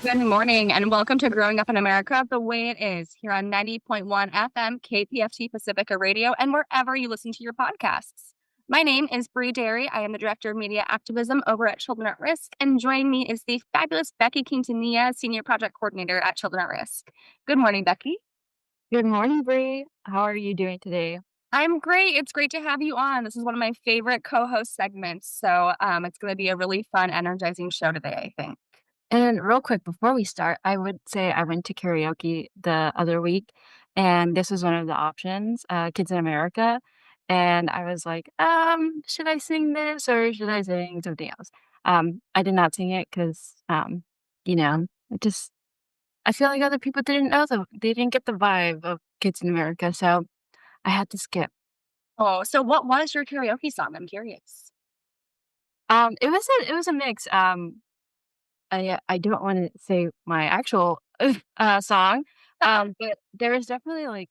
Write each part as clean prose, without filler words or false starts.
Good morning and welcome to Growing Up in America the Way It Is here on 90.1 FM KPFT Pacifica Radio and wherever you listen to your podcasts. My name is Derry. I am the Director of Media Activism over at Children at Risk, and joining me is the fabulous Becky Quintanilla, Senior Project Coordinator at Children at Risk. Good morning, Becky. Good morning, Bree. How are you doing today? I'm great. It's great to have you on. This is one of my favorite co-host segments, so it's going to be a really fun, energizing show today, I think. And real quick, before we start, I would say I went to karaoke the other week, and this was one of the options, Kids in America. And I was like, should I sing this or should I sing something else? I did not sing it because, you know, it just, I feel like other people didn't know they didn't get the vibe of Kids in America. So I had to skip. Oh, so what was your karaoke song? I'm curious. It was a mix. I don't wanna say my actual, song, but there was definitely, like,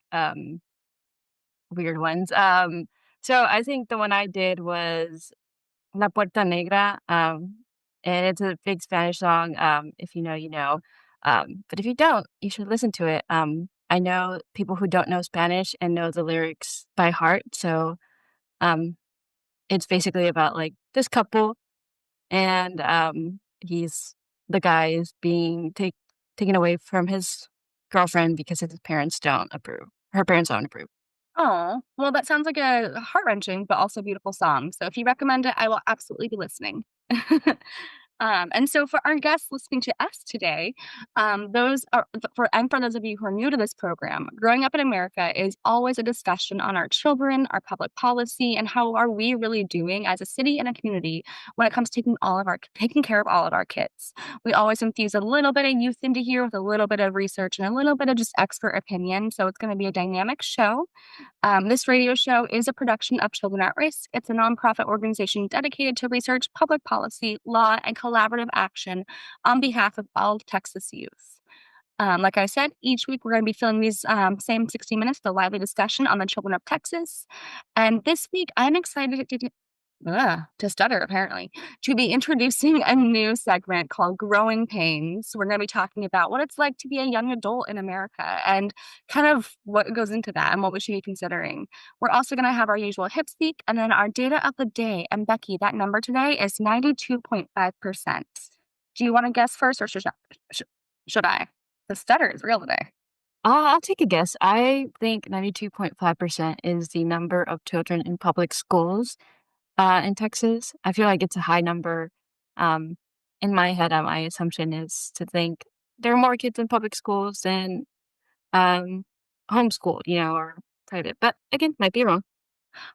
weird ones, so I think the one I did was La Puerta Negra, and it's a big Spanish song, if you know, you know, but if you don't, you should listen to it. I know people who don't know Spanish and know the lyrics by heart, so, um, it's basically about, like, this couple and, he's the guy is being taken away from his girlfriend because his parents don't approve. Her parents don't approve. Oh, well, that sounds like a heart-wrenching, but also beautiful song. So if you recommend it, I will absolutely be listening. And so for our guests listening to us today, those are for those of you who are new to this program, Growing Up in America is always a discussion on our children, our public policy, and how are we really doing as a city and a community when it comes to taking care of all of our kids. We always infuse a little bit of youth into here with a little bit of research and a little bit of just expert opinion. So it's going to be a dynamic show. This radio show is a production of Children at Risk. It's a nonprofit organization dedicated to research, public policy, law, and collaborative action on behalf of all Texas youth. Like I said, each week we're going to be filling these same 60 minutes with a lively discussion on the children of Texas. And this week, I'm excited to stutter, apparently, to be introducing a new segment called Growing Pains. We're going to be talking about what it's like to be a young adult in America and kind of what goes into that and what we should be considering. We're also going to have our usual hip speak and then our data of the day. And Becky, that number today is 92.5%. Do you want to guess first or should I? The stutter is real today. I'll take a guess. I think 92.5% is the number of children in public schools, in Texas. I feel like it's a high number. Um, in my head, my assumption is to think there are more kids in public schools than, um, homeschooled, or private, but again, might be wrong.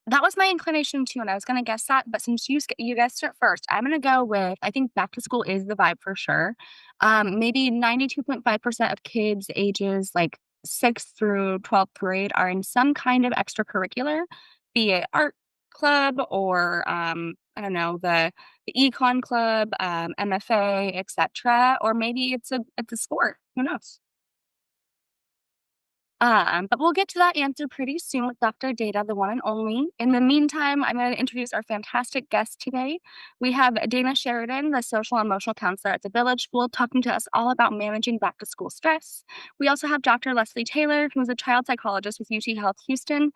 That was my inclination too, and I was gonna guess that, but since you guessed it first, I'm gonna go with I think back to school is the vibe for sure. Maybe 92.5% of kids ages like 6th through 12th grade are in some kind of extracurricular, be it art club or I don't know, the econ club, MFA, etc. Or maybe it's a sport. Who knows? But we'll get to that answer pretty soon with Dr. Data, the one and only. In the meantime, I'm going to introduce our fantastic guest today. We have Dana Sheridan, the social and emotional counselor at the Village School, talking to us all about managing back to school stress. We also have Dr. Leslie Taylor, who's a child psychologist with UTHealth Houston,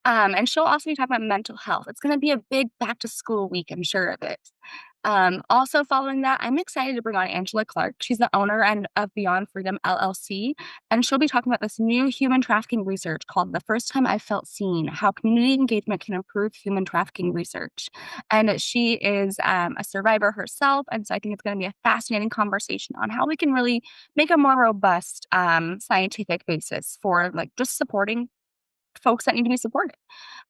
and she'll also be talking about mental health. It's going to be a big back to school week, I'm sure of it. Also following that, I'm excited to bring on Angela Clark. She's the owner of Beyond Freedom LLC, and she'll be talking about this new human trafficking research called The First Time I Felt Seen, How Community Engagement Can Improve Human Trafficking Research. And she is a survivor herself, and so I think it's going to be a fascinating conversation on how we can really make a more robust scientific basis for like just supporting folks that need to be supported.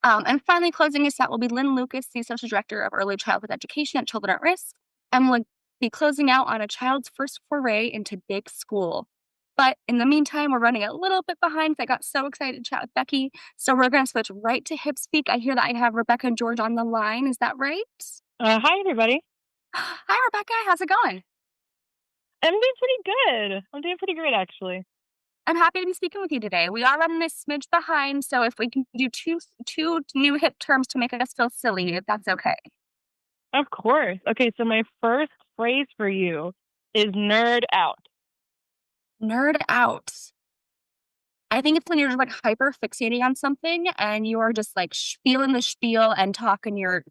And finally, closing us out will be Lynn Lucas, the Associate Director of Early Childhood Education at Children at Risk, and we'll be closing out on a child's first foray into big school. But in the meantime, we're running a little bit behind. I got so excited to chat with Becky. So we're going to switch right to Hip Speak. I hear that I have Rebecca and George on the line. Is that right? Hi, everybody. Hi, Rebecca. How's it going? I'm doing pretty good. I'm doing pretty great, actually. I'm happy to be speaking with you today. We are running a smidge behind, so if we can do two new hip terms to make us feel silly, if that's okay. Of course. Okay, so my first phrase for you is nerd out. Nerd out. I think it's when you're just like hyper fixating on something and you are just like spieling the spiel and talking your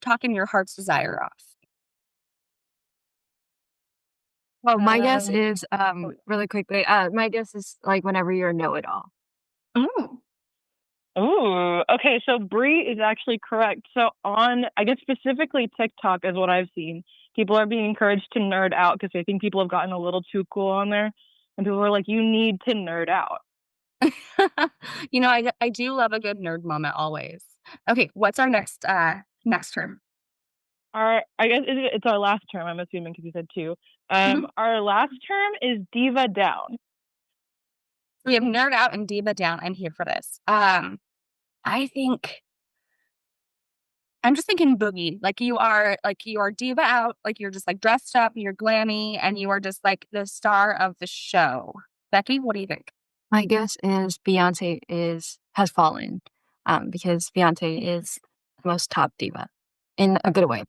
heart's desire off. Well, my guess Um, is really quickly. My guess is like whenever you're a know-it-all. Ooh. ooh, okay. So Bree is actually correct. So on, I guess specifically TikTok is what I've seen. People are being encouraged to nerd out because they think people have gotten a little too cool on there, and people are like, "You need to nerd out." I do love a good nerd moment always. Okay, what's our next term? I guess it's our last term. I'm assuming because you said two. Mhm. Our last term is diva down. We have nerd out and diva down. I'm here for this. I think I'm just thinking boogie. Like you are diva out, like you're just like dressed up, you're glammy, and you are just like the star of the show. Becky, what do you think? My guess is Beyonce has fallen, because Beyonce is the most top diva in a good way.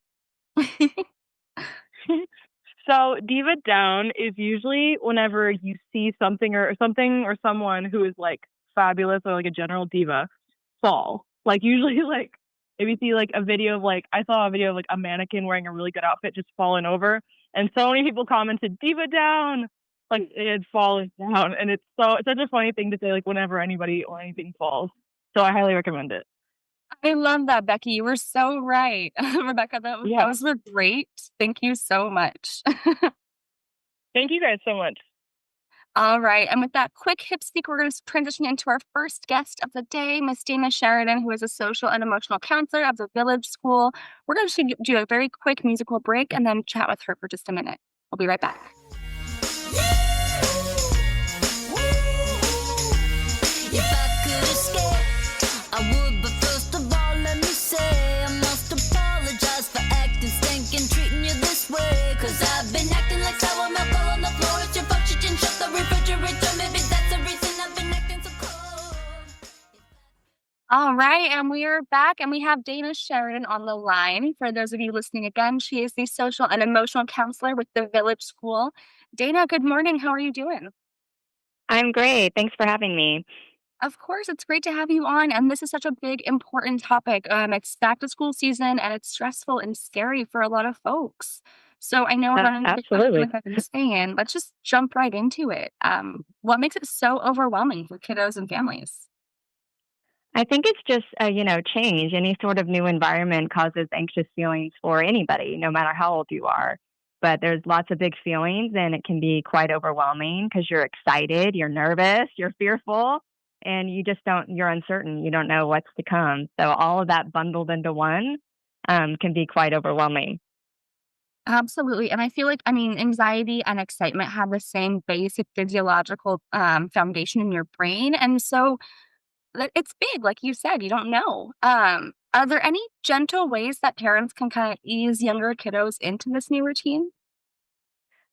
So diva down is usually whenever you see something or someone who is like fabulous or like a general diva fall. Like usually like if you see like a video of like I saw a video of like a mannequin wearing a really good outfit just falling over and so many people commented diva down like it had fallen down and it's such a funny thing to say like whenever anybody or anything falls. So I highly recommend it. I love that, Becky. You were so right. Rebecca, Yeah. those were great. Thank you so much. Thank you guys so much. All right. And with that quick hip speak, we're going to transition into our first guest of the day, Miss Dana Sheridan, who is a social and emotional counselor of the Village School. We're going to do a very quick musical break and then chat with her for just a minute. We'll be right back. If I could escape, I would, but first of all, let me say I must apologize for acting stinking, treating you this way. Cause I've been acting like sour milk all on the floor. It's your fault you didn't shut the refrigerator. Maybe that's the reason I've been acting so cold. All right. And we are back and we have Dana Sheridan on the line. For those of you listening again, she is the social and emotional counselor with the Village School. Dana, good morning. How are you doing? I'm great. Thanks for having me. Of course, it's great to have you on. And this is such a big, important topic. It's back to school season and it's stressful and scary for a lot of folks. So I know we're going to get questions Absolutely. like I've been saying. Let's just jump right into it. What makes it so overwhelming for kiddos and families? I think it's just, change. Any sort of new environment causes anxious feelings for anybody, no matter how old you are. But there's lots of big feelings, and it can be quite overwhelming because you're excited, you're nervous, you're fearful, and you're uncertain. You don't know what's to come. So all of that bundled into one can be quite overwhelming. Absolutely. And I feel like, anxiety and excitement have the same basic physiological foundation in your brain. And so it's big, like you said, you don't know. Are there any gentle ways that parents can kind of ease younger kiddos into this new routine?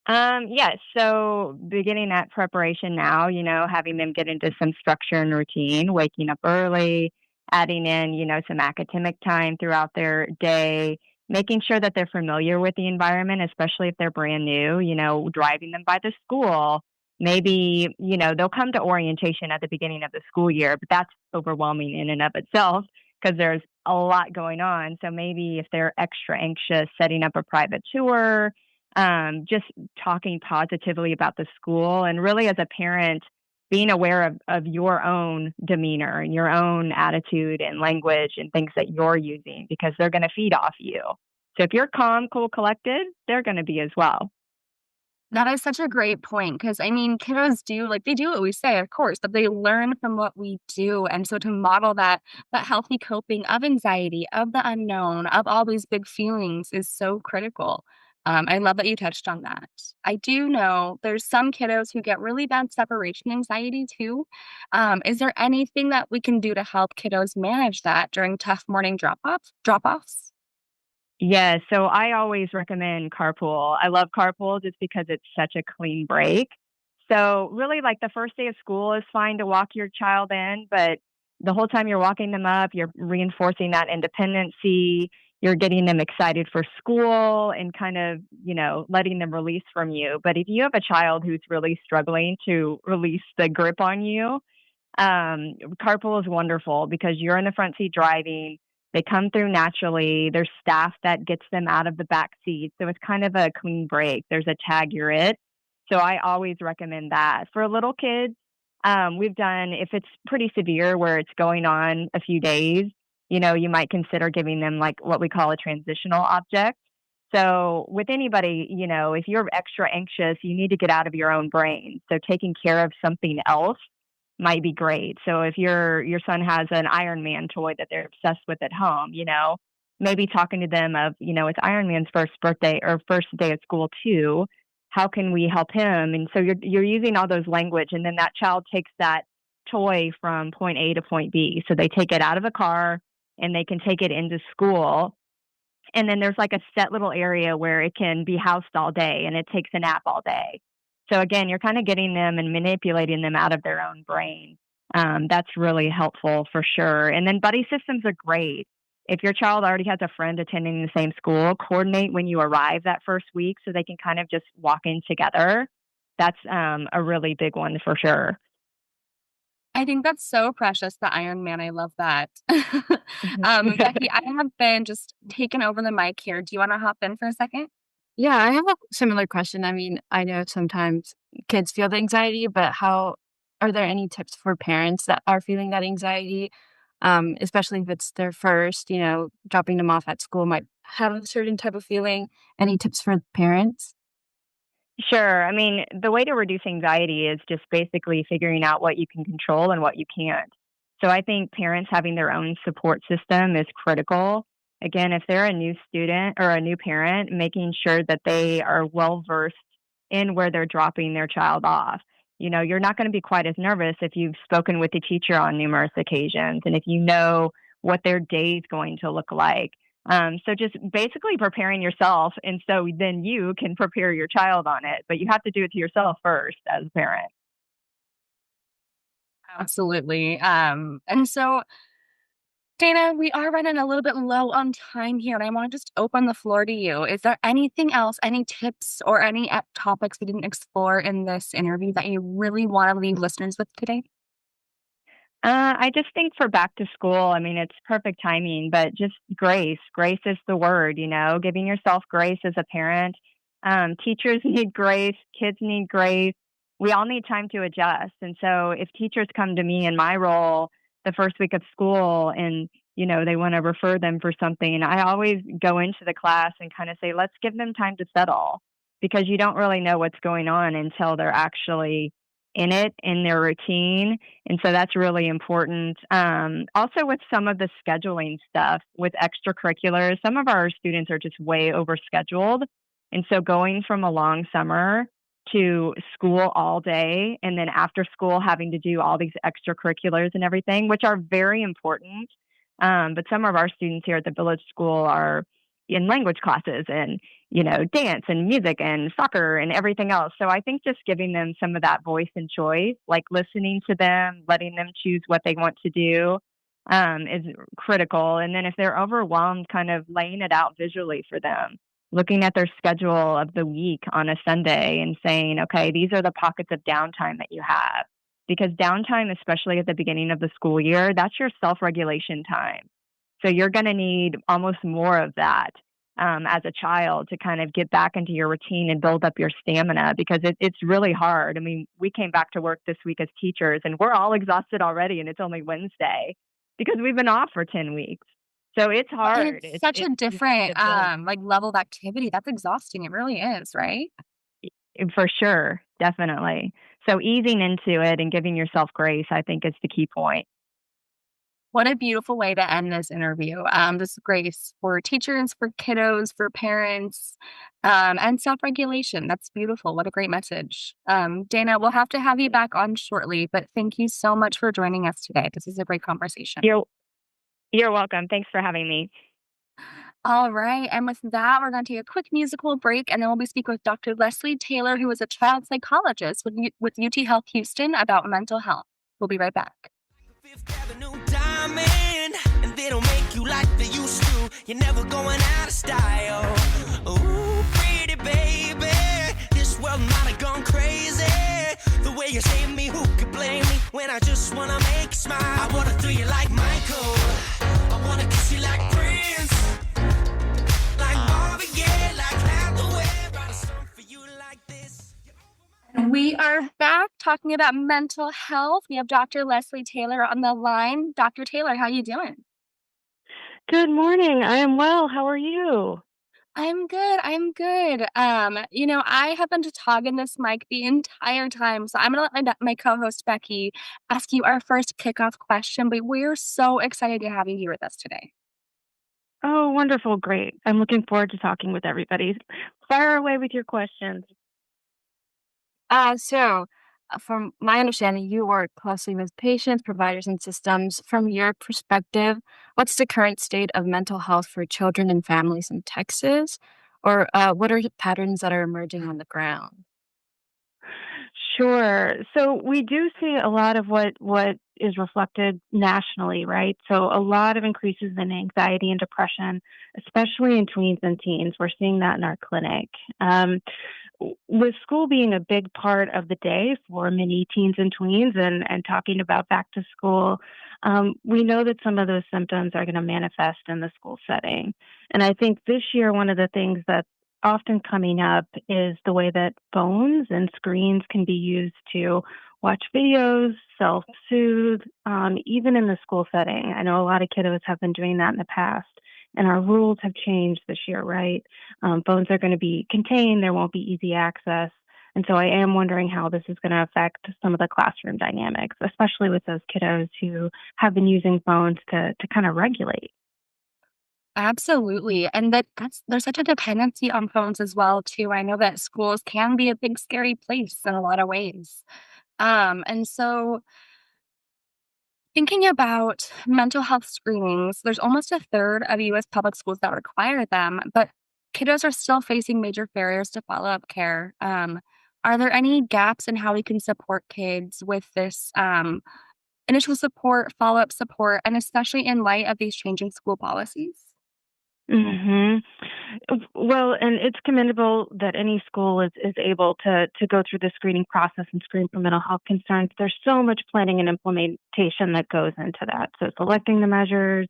Yes. So beginning that preparation now, having them get into some structure and routine, waking up early, adding in, some academic time throughout their day, making sure that they're familiar with the environment, especially if they're brand new, driving them by the school. Maybe, they'll come to orientation at the beginning of the school year, but that's overwhelming in and of itself because there's a lot going on. So maybe if they're extra anxious, setting up a private tour, just talking positively about the school and really as a parent being aware of your own demeanor and your own attitude and language and things that you're using because they're going to feed off you. So if you're calm, cool, collected, they're going to be as well. That is such a great point because kiddos they do what we say, of course, but they learn from what we do. And so to model that healthy coping of anxiety, of the unknown, of all these big feelings is so critical. I love that you touched on that. I do know there's some kiddos who get really bad separation anxiety too. Is there anything that we can do to help kiddos manage that during tough morning drop offs? Yeah, so I always recommend carpool. I love carpool just because it's such a clean break. So really like the first day of school is fine to walk your child in, but the whole time you're walking them up, you're reinforcing that independency. you're getting them excited for school and kind of, letting them release from you. But if you have a child who's really struggling to release the grip on you, carpool is wonderful because you're in the front seat driving. They come through naturally. There's staff that gets them out of the back seat. So it's kind of a clean break. There's a tag, you're it. So I always recommend that. For little kids, we've done, if it's pretty severe where it's going on a few days, you might consider giving them like what we call a transitional object. So with anybody, if you're extra anxious, you need to get out of your own brain. So taking care of something else might be great. So if your son has an Iron Man toy that they're obsessed with at home, maybe talking to them of, it's Iron Man's first birthday or first day at school too. How can we help him? And so you're using all those language, and then that child takes that toy from point A to point B. So they take it out of the car and they can take it into school. And then there's like a set little area where it can be housed all day and it takes a nap all day. So again, you're kind of getting them and manipulating them out of their own brain. That's really helpful for sure. And then buddy systems are great. If your child already has a friend attending the same school, coordinate when you arrive that first week so they can kind of just walk in together. That's a really big one for sure. I think that's so precious, the Iron Man. I love that. Becky, I have been just taking over the mic here. Do you want to hop in for a second? Yeah, I have a similar question. I mean, I know sometimes kids feel the anxiety, but are there any tips for parents that are feeling that anxiety? Especially if it's their first, dropping them off at school might have a certain type of feeling. Any tips for parents? Sure. I mean, the way to reduce anxiety is just basically figuring out what you can control and what you can't. So I think parents having their own support system is critical. Again, if they're a new student or a new parent, making sure that they are well versed in where they're dropping their child off. You're not going to be quite as nervous if you've spoken with the teacher on numerous occasions and if you know what their day is going to look like. So just basically preparing yourself, and so then you can prepare your child on it, but you have to do it to yourself first as a parent. Absolutely. And so, Dana, we are running a little bit low on time here, and I want to just open the floor to you. Is there anything else, any tips or any topics we didn't explore in this interview that you really want to leave listeners with today? I just think for back to school, I mean, it's perfect timing, but just grace. Grace is the word, giving yourself grace as a parent. Teachers need grace, kids need grace. We all need time to adjust. And so if teachers come to me in my role the first week of school and, they want to refer them for something, I always go into the class and kind of say, let's give them time to settle, because you don't really know what's going on until they're actually in it, in their routine. And so that's really important. Also with some of the scheduling stuff with extracurriculars, some of our students are just way overscheduled. And so going from a long summer to school all day and then after school having to do all these extracurriculars and everything, which are very important. But some of our students here at the Village School are in language classes and, dance and music and soccer and everything else. So I think just giving them some of that voice and choice, like listening to them, letting them choose what they want to do, is critical. And then if they're overwhelmed, kind of laying it out visually for them, looking at their schedule of the week on a Sunday and saying, okay, these are the pockets of downtime that you have. Because downtime, especially at the beginning of the school year, that's your self-regulation time. So you're going to need almost more of that as a child to kind of get back into your routine and build up your stamina, because it's really hard. I mean, we came back to work this week as teachers and we're all exhausted already, and it's only Wednesday because we've been off for 10 weeks. So it's hard. And it's such a different level of activity. That's exhausting. It really is, right? For sure. Definitely. So easing into it and giving yourself grace, I think, is the key point. What a beautiful way to end this interview. This is grace for teachers, for kiddos, for parents, and self-regulation. That's beautiful. What a great message. Dana, we'll have to have you back on shortly, but thank you so much for joining us today. This is a great conversation. You're welcome. Thanks for having me. All right. And with that, we're going to take a quick musical break, and then we'll be speaking with Dr. Leslie Taylor, who is a child psychologist with UTHealth Houston, about mental health. We'll be right back. Fifth Avenue Diamond, and they don't make you like they used to. You're never going out of style. Ooh, pretty baby, this world might have gone crazy. The way you save me, who could blame me when I just wanna make you smile? I wanna throw you like Michael, I wanna kiss you like Prince, like Marvin Gaye, like Hathaway. Write a song for you like this. We are back talking about mental health. We have Dr. Leslie Taylor on the line. Dr. Taylor, how you doing? Good morning. I am well. How are you? I'm good. I'm good. I have been just hogging this mic the entire time, so I'm gonna let my co-host Becky ask you our first kickoff question. But we're so excited to have you here with us today. Oh, wonderful. Great. I'm looking forward to talking with everybody. Fire away with your questions. From my understanding, you work closely with patients, providers, and systems. From your perspective, what's the current state of mental health for children and families in Texas? Or what are the patterns that are emerging on the ground? Sure. So we do see a lot of what is reflected nationally, right? So a lot of increases in anxiety and depression, especially in tweens and teens. We're seeing that in our clinic. With school being a big part of the day for many teens and tweens, and talking about back to school, we know that some of those symptoms are going to manifest in the school setting. And I think this year, one of the things that's often coming up is the way that phones and screens can be used to watch videos, self soothe, even in the school setting. I know a lot of kiddos have been doing that in the past. And our rules have changed this year, right? Phones are going to be contained, there won't be easy access. And so I am wondering how this is going to affect some of the classroom dynamics, especially with those kiddos who have been using phones to kind of regulate. Absolutely. And there's such a dependency on phones as well, too. I know that schools can be a big scary place in a lot of ways. And so thinking about mental health screenings, there's almost a third of US public schools that require them, but kiddos are still facing major barriers to follow-up care. Are there any gaps in how we can support kids with this initial support, follow-up support, and especially in light of these changing school policies? hmm Well, and it's commendable that any school is able to go through the screening process and screen for mental health concerns. There's so much planning and implementation that goes into that. So selecting the measures,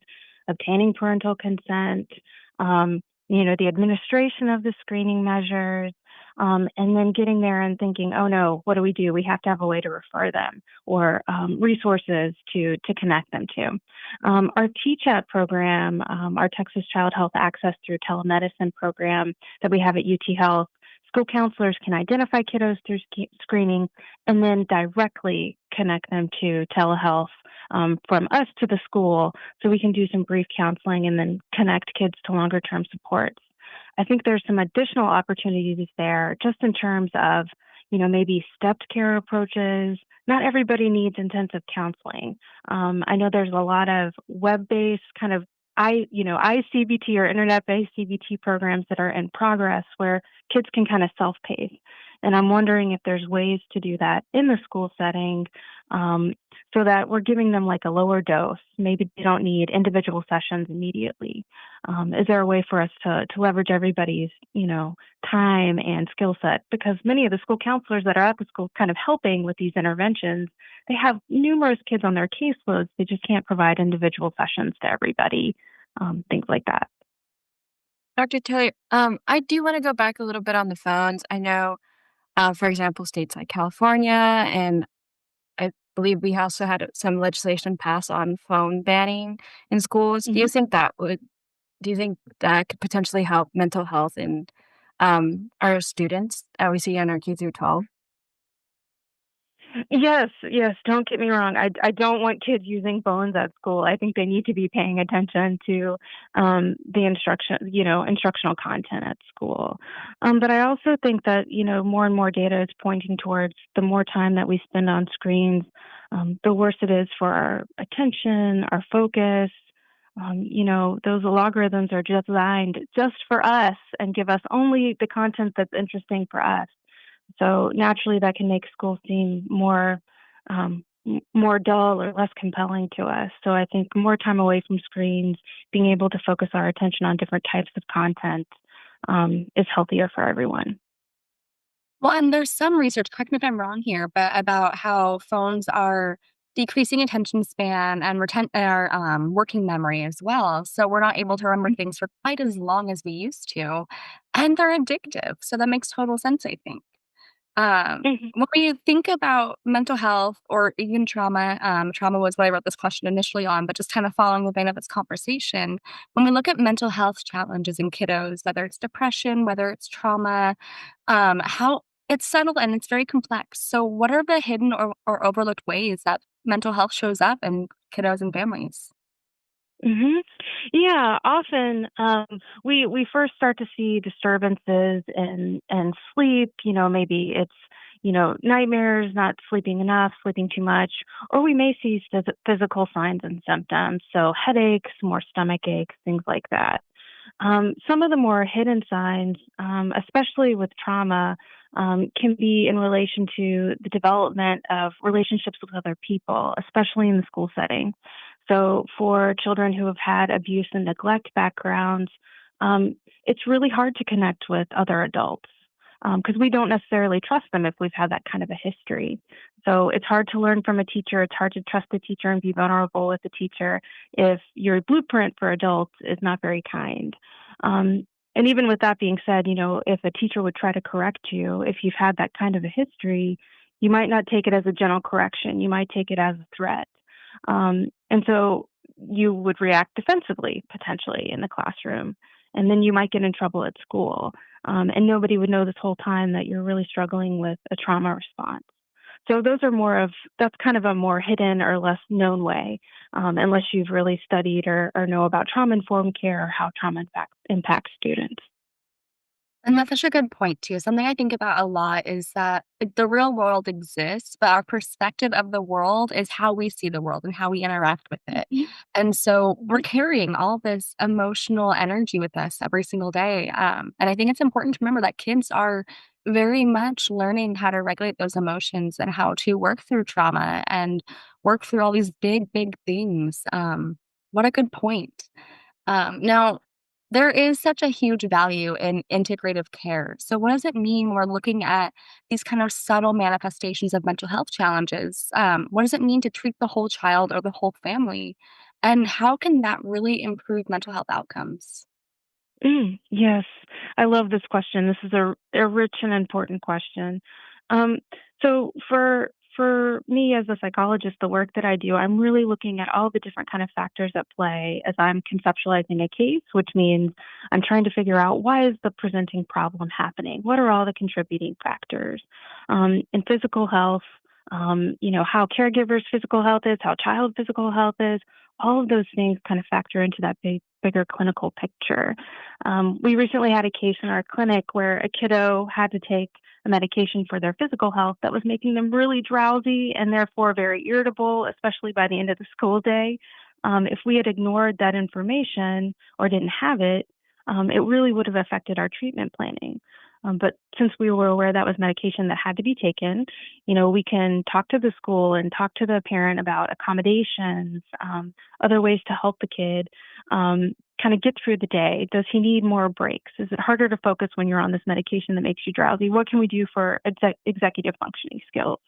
obtaining parental consent, the administration of the screening measures, and then getting there and thinking, oh no, what do we do? We have to have a way to refer them or resources to connect them to. Our TCHAT program, our Texas Child Health Access through Telemedicine program that we have at UTHealth, school counselors can identify kiddos through screening and then directly connect them to telehealth from us to the school so we can do some brief counseling and then connect kids to longer term supports. I think there's some additional opportunities there just in terms of, maybe stepped care approaches. Not everybody needs intensive counseling. I know there's a lot of web-based kind of ICBT or internet-based CBT programs that are in progress where kids can kind of self-pace. And I'm wondering if there's ways to do that in the school setting so that we're giving them like a lower dose. Maybe they don't need individual sessions immediately. Is there a way for us to leverage everybody's, time and skill set? Because many of the school counselors that are at the school kind of helping with these interventions, they have numerous kids on their caseloads. They just can't provide individual sessions to everybody, things like that. Dr. Taylor, I do want to go back a little bit on the phones. I know, for example, states like California, and I believe we also had some legislation passed on phone banning in schools. Do you think that could potentially help mental health in our students that we see in our K through 12? Yes, yes. Don't get me wrong. I don't want kids using phones at school. I think they need to be paying attention to the instructional content at school. But I also think that more and more data is pointing towards the more time that we spend on screens, the worse it is for our attention, our focus. Those algorithms are designed just for us and give us only the content that's interesting for us. So naturally, that can make school seem more more dull or less compelling to us. So I think more time away from screens, being able to focus our attention on different types of content is healthier for everyone. Well, and there's some research, correct me if I'm wrong here, but about how phones are decreasing attention span and our working memory as well. So we're not able to remember things for quite as long as we used to, and they're addictive. So that makes total sense, I think. Mhm. When we think about mental health or even trauma, trauma was what I wrote this question initially on, but just kind of following the vein of this conversation, when we look at mental health challenges in kiddos, whether it's depression, whether it's trauma, how it's subtle and it's very complex. So, what are the hidden or overlooked ways that mental health shows up in kiddos and families? Mhm. Yeah, often we first start to see disturbances in sleep. Maybe it's nightmares, not sleeping enough, sleeping too much, or we may see physical signs and symptoms. So headaches, more stomach aches, things like that. Some of the more hidden signs, especially with trauma, can be in relation to the development of relationships with other people, especially in the school setting. So, for children who have had abuse and neglect backgrounds, it's really hard to connect with other adults because we don't necessarily trust them if we've had that kind of a history. So, it's hard to learn from a teacher. It's hard to trust a teacher and be vulnerable with a teacher if your blueprint for adults is not very kind. And even with that being said, if a teacher would try to correct you, if you've had that kind of a history, you might not take it as a gentle correction. You might take it as a threat. And so you would react defensively potentially in the classroom. And then you might get in trouble at school. And nobody would know this whole time that you're really struggling with a trauma response. So those are that's kind of a more hidden or less known way, unless you've really studied or know about trauma informed care or how trauma impacts students. And that's such a good point too. Something I think about a lot is that like, the real world exists, but our perspective of the world is how we see the world and how we interact with it. Mhm. And so we're carrying all this emotional energy with us every single day. And I think it's important to remember that kids are very much learning how to regulate those emotions and how to work through trauma and work through all these big, big things. What a good point. Now, there is such a huge value in integrative care. So, what does it mean when we're looking at these kind of subtle manifestations of mental health challenges? What does it mean to treat the whole child or the whole family? And how can that really improve mental health outcomes? Yes, I love this question. This is a rich and important question. Um, so for me as a psychologist, the work that I do, I'm really looking at all the different kind of factors at play as I'm conceptualizing a case, which means I'm trying to figure out why is the presenting problem happening? What are all the contributing factors? In physical health, how caregivers' physical health is, how child physical health is, all of those things kind of factor into that bigger clinical picture. We recently had a case in our clinic where a kiddo had to take a medication for their physical health that was making them really drowsy and therefore very irritable, especially by the end of the school day. If we had ignored that information or didn't have it, it really would have affected our treatment planning. But since we were aware that was medication that had to be taken, we can talk to the school and talk to the parent about accommodations, other ways to help the kid kind of get through the day. Does he need more breaks? Is it harder to focus when you're on this medication that makes you drowsy? What can we do for executive functioning skills?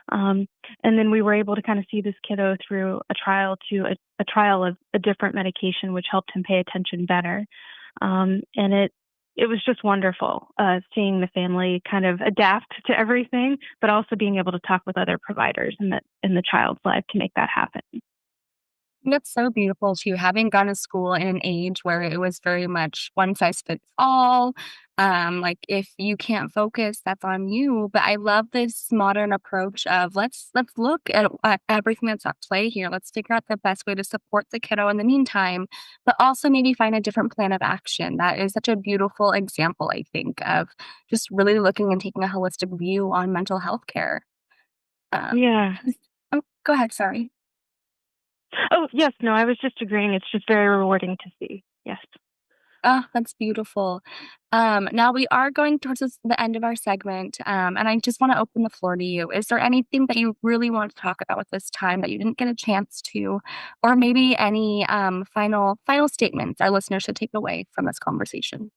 And then we were able to kind of see this kiddo through a trial of a different medication, which helped him pay attention better. And it was just wonderful seeing the family kind of adapt to everything, but also being able to talk with other providers in the child's life to make that happen. That's so beautiful too, having gone to school in an age where it was very much one size fits all. Like if you can't focus, that's on you. But I love this modern approach of let's look at everything that's at play here. Let's figure out the best way to support the kiddo in the meantime, but also maybe find a different plan of action. That is such a beautiful example, I think, of just really looking and taking a holistic view on mental health care. Um, Yeah. oh, go ahead. Sorry. Oh, yes. No, I was just agreeing. It's just very rewarding to see. Yes. Oh, that's beautiful. Now we are going towards the end of our segment, and I just want to open the floor to you. Is there anything that you really want to talk about with this time that you didn't get a chance to, or maybe any final statements our listeners should take away from this conversation?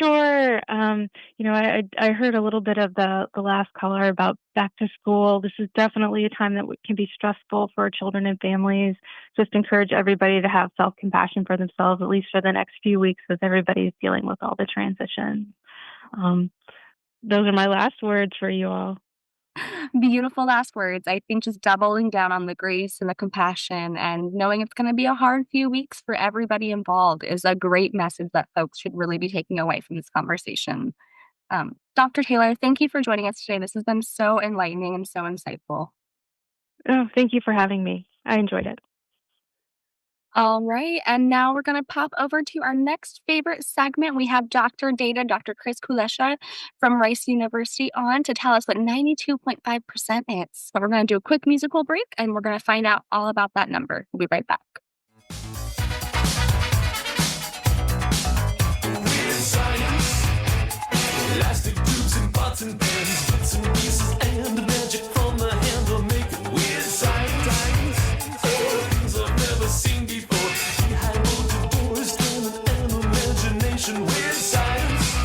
Sure. I heard a little bit of the last caller about back to school. This is definitely a time that can be stressful for children and families. Just encourage everybody to have self compassion for themselves, at least for the next few weeks, as everybody's dealing with all the transition. Um, those are my last words for you all. Beautiful last words. I think just doubling down on the grace and the compassion and knowing it's going to be a hard few weeks for everybody involved is a great message that folks should really be taking away from this conversation. Dr. Taylor, thank you for joining us today. This has been so enlightening and so insightful. Oh, thank you for having me. I enjoyed it. All right. And now we're going to pop over to our next favorite segment. We have Dr. Data, Dr. Chris Kulesha from Rice University on to tell us what 92.5% is. But we're going to do a quick musical break and we're going to find out all about that number. We'll be right back. Weird science, elastic tubes and pots and pans, bits and pieces, and the magic from the handle make it weird science. Oh, things I've never seen before. Behind bolted doors, talent and imagination. Weird science,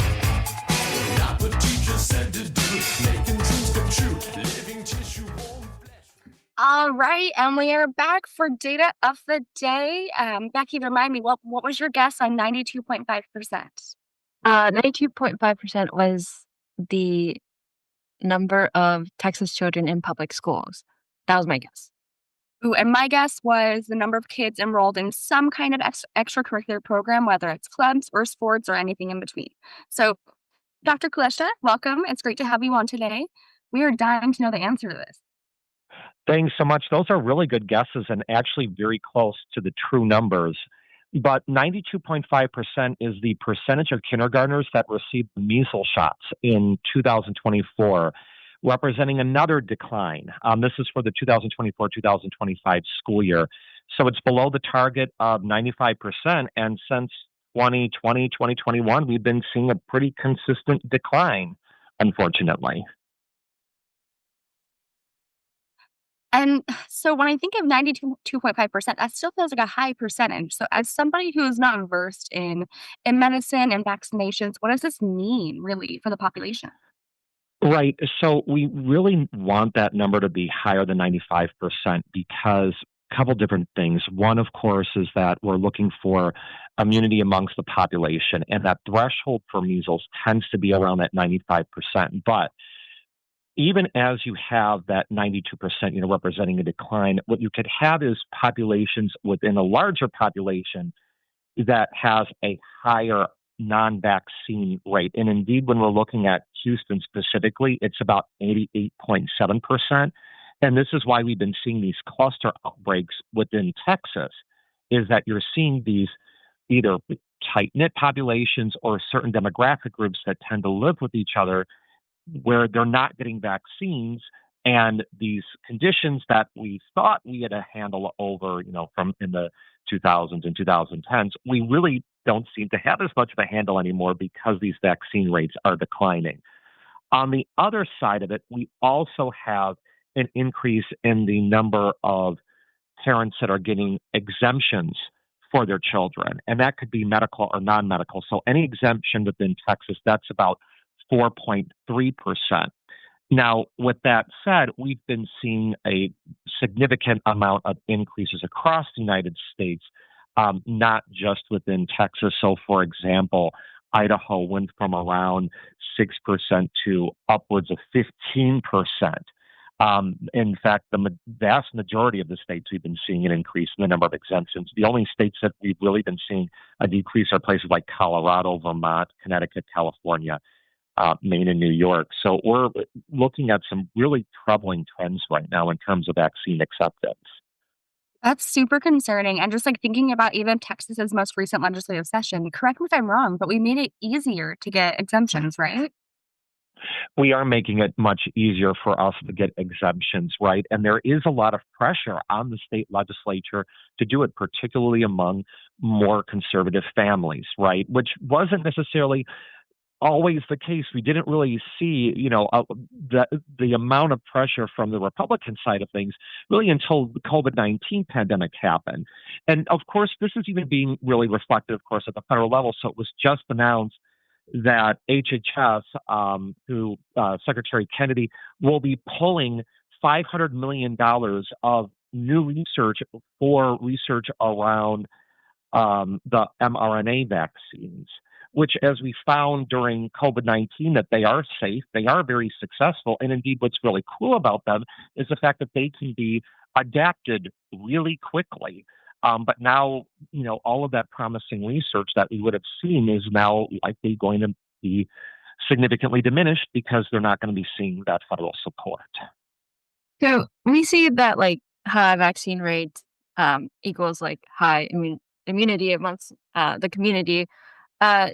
not what teachers said to do. Making dreams come true, living tissue, warm flesh. All right. And we are back for data of the day. Becky, remind me, what was your guess on 92.5%? 92.5% was the number of Texas children in public schools. That was my guess. Ooh, and my guess was the number of kids enrolled in some kind of extracurricular program, whether it's clubs or sports or anything in between. So, Dr. Kulesha, welcome. It's great to have you on today. We are dying to know the answer to this. Thanks so much. Those are really good guesses and actually very close to the true numbers. But 92.5% is the percentage of kindergartners that received measles shots in 2024, representing another decline. This is for the 2024-2025 school year. So it's below the target of 95%. And since 2020, 2021, we've been seeing a pretty consistent decline, unfortunately. And so when I think of 92.5%, that still feels like a high percentage. So as somebody who is not versed in medicine and vaccinations, what does this mean really for the population? Right. So we really want that number to be higher than 95% because a couple different things. One, of course, is that we're looking for immunity amongst the population, and that threshold for measles tends to be around that 95%. But even as you have that 92%, representing a decline, what you could have is populations within a larger population that has a higher non-vaccine rate. And indeed, when we're looking at Houston specifically, it's about 88.7%. And this is why we've been seeing these cluster outbreaks within Texas, is that you're seeing these either tight-knit populations or certain demographic groups that tend to live with each other where they're not getting vaccines, and these conditions that we thought we had a handle over, from in the 2000s and 2010s, we really don't seem to have as much of a handle anymore because these vaccine rates are declining. On the other side of it, we also have an increase in the number of parents that are getting exemptions for their children, and that could be medical or non-medical. So any exemption within Texas, that's about 4.3%. Now, with that said, we've been seeing a significant amount of increases across the United States, not just within Texas. So, for example, Idaho went from around 6% to upwards of 15%. In fact, the vast majority of the states we've been seeing an increase in the number of exemptions. The only states that we've really been seeing a decrease are places like Colorado, Vermont, Connecticut, California, Maine, and New York. So we're looking at some really troubling trends right now in terms of vaccine acceptance. That's super concerning. And just like thinking about even Texas's most recent legislative session, correct me if I'm wrong, but we made it easier to get exemptions, right? We are making it much easier for us to get exemptions, right? And there is a lot of pressure on the state legislature to do it, particularly among more conservative families, right? Which wasn't necessarily always the case. We didn't really see, the amount of pressure from the Republican side of things really until the COVID-19 pandemic happened. And of course, this is even being really reflected, of course, at the federal level. So it was just announced that HHS, through Secretary Kennedy, will be pulling $500 million of new research for research around the mRNA vaccines, which, as we found during COVID-19, that they are safe, they are very successful. And indeed, what's really cool about them is the fact that they can be adapted really quickly. But now, all of that promising research that we would have seen is now likely going to be significantly diminished because they're not going to be seeing that federal support. So we see that like high vaccine rates equals like high immunity amongst the community. Uh,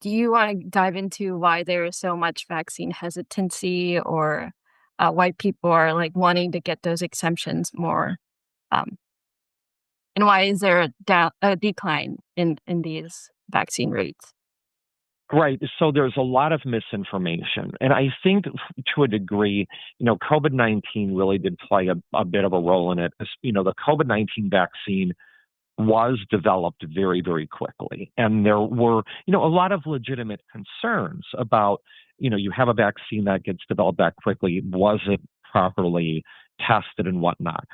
do you want to dive into why there is so much vaccine hesitancy, or why people are like wanting to get those exemptions more? Um, and why is there a decline in these vaccine rates? Right. So there's a lot of misinformation. And I think to a degree, COVID-19 really did play a bit of a role in it. The COVID-19 vaccine was developed very, very quickly. And there were, a lot of legitimate concerns about, you have a vaccine that gets developed that quickly. Was it properly tested and whatnot?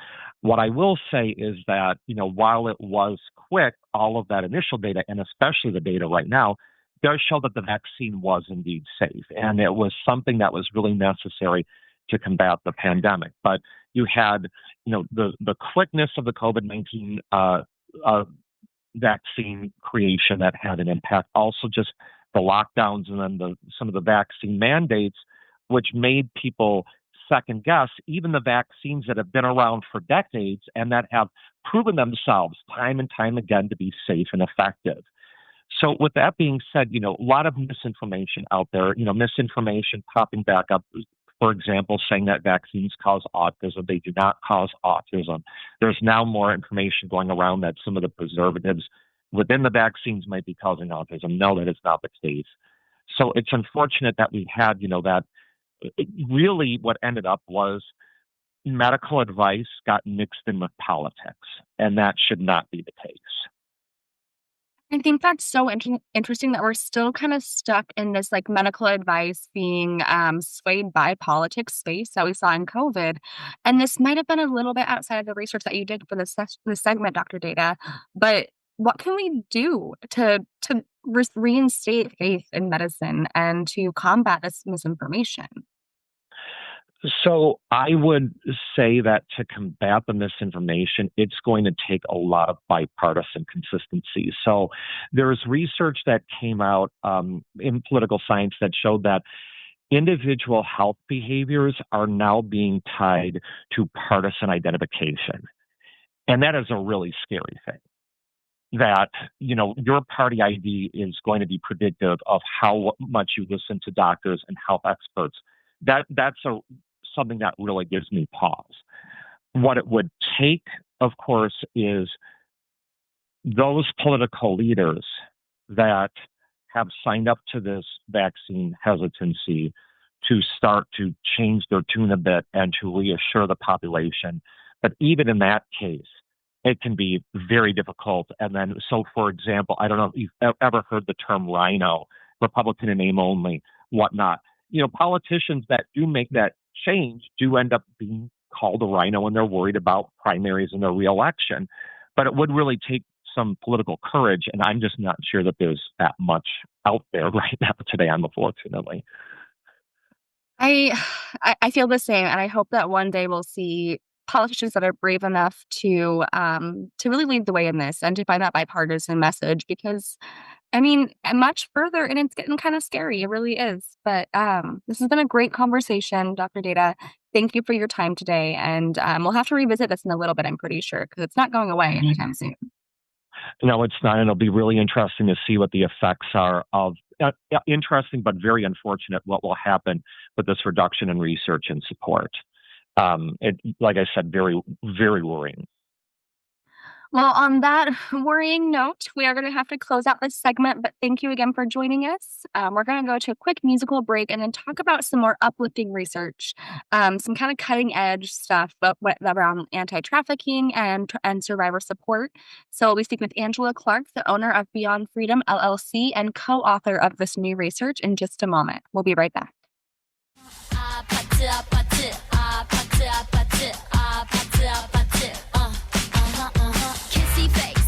What I will say is that, while it was quick, all of that initial data, and especially the data right now, does show that the vaccine was indeed safe. And it was something that was really necessary to combat the pandemic. But you had, the quickness of the COVID-19 vaccine creation that had an impact. Also, just the lockdowns and then some of the vaccine mandates, which made people second guess even the vaccines that have been around for decades and that have proven themselves time and time again to be safe and effective. So with that being said, a lot of misinformation out there, misinformation popping back up, for example, saying that vaccines cause autism. They do not cause autism. There's now more information going around that some of the preservatives within the vaccines might be causing autism. No, that is not the case. So it's unfortunate that we had, that really what ended up was medical advice got mixed in with politics, and that should not be the case. I think that's so interesting that we're still kind of stuck in this like medical advice being swayed by politics space that we saw in COVID. And this might have been a little bit outside of the research that you did for this segment, Dr. Data. But what can we do to reinstate faith in medicine and to combat this misinformation? So I would say that to combat the misinformation, it's going to take a lot of bipartisan consistency. So there's research that came out in political science that showed that individual health behaviors are now being tied to partisan identification. And that is a really scary thing. That, your party ID is going to be predictive of how much you listen to doctors and health experts. That's something that really gives me pause. What it would take, of course, is those political leaders that have signed up to this vaccine hesitancy to start to change their tune a bit and to reassure the population. But even in that case, it can be very difficult. And then, so for example, I don't know if you've ever heard the term rhino, Republican in name only, whatnot. Politicians that do make that change do end up being called a rhino when they're worried about primaries and their reelection. But it would really take some political courage, and I'm just not sure that there's that much out there right now today, unfortunately. I feel the same, and I hope that one day we'll see politicians that are brave enough to really lead the way in this and to find that bipartisan message, because much further, and it's getting kind of scary. It really is. But this has been a great conversation, Dr. Data. Thank you for your time today. And we'll have to revisit this in a little bit, I'm pretty sure, because it's not going away anytime soon. No, it's not. And it'll be really interesting to see what the effects are of interesting but very unfortunate what will happen with this reduction in research and support. Like I said, very, very worrying. Well, on that worrying note, we are going to have to close out this segment, but thank you again for joining us. We're going to go to a quick musical break and then talk about some more uplifting research, some kind of cutting edge stuff around anti trafficking and survivor support. So we'll be speaking with Angela Clark, the owner of Beyond Freedom LLC and co author of this new research, in just a moment. We'll be right back.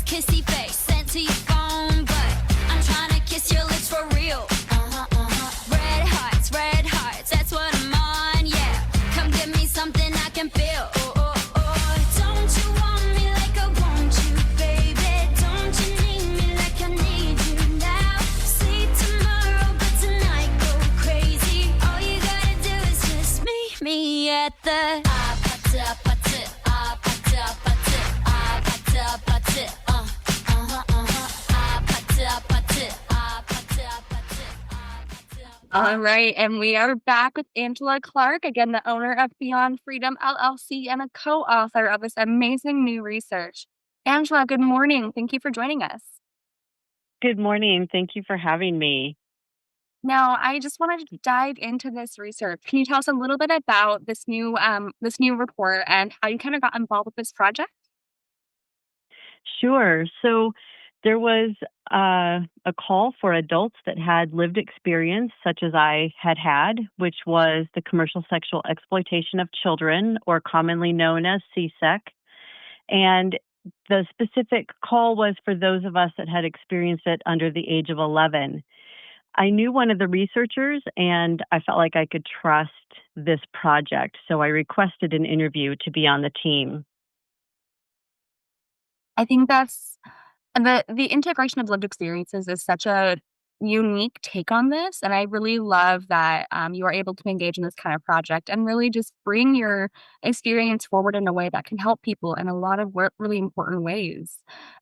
Kissy face sent to your phone, but I'm trying to kiss your lips for real. Red hearts, that's what I'm on, yeah. Come give me something I can feel. Don't you want me like I want you, baby? Don't you need me like I need you now? See tomorrow, but tonight go crazy. All you gotta do is just meet me at the All right, and we are back with Angela Clark, again, the owner of Beyond Freedom LLC and a co-author of this amazing new research. Angela, good morning. Thank you for joining us. Good morning. Thank you for having me. Now, I just wanted to dive into this research. Can you tell us a little bit about this new report and how you kind of got involved with this project? Sure. So there was a call for adults that had lived experience, such as I had, which was the commercial sexual exploitation of children, or commonly known as CSEC. And the specific call was for those of us that had experienced it under the age of 11. I knew one of the researchers, and I felt like I could trust this project, so I requested an interview to be on the team. I think that's the integration of lived experiences is such a unique take on this, and I really love that you are able to engage in this kind of project and really just bring your experience forward in a way that can help people in a lot of really important ways.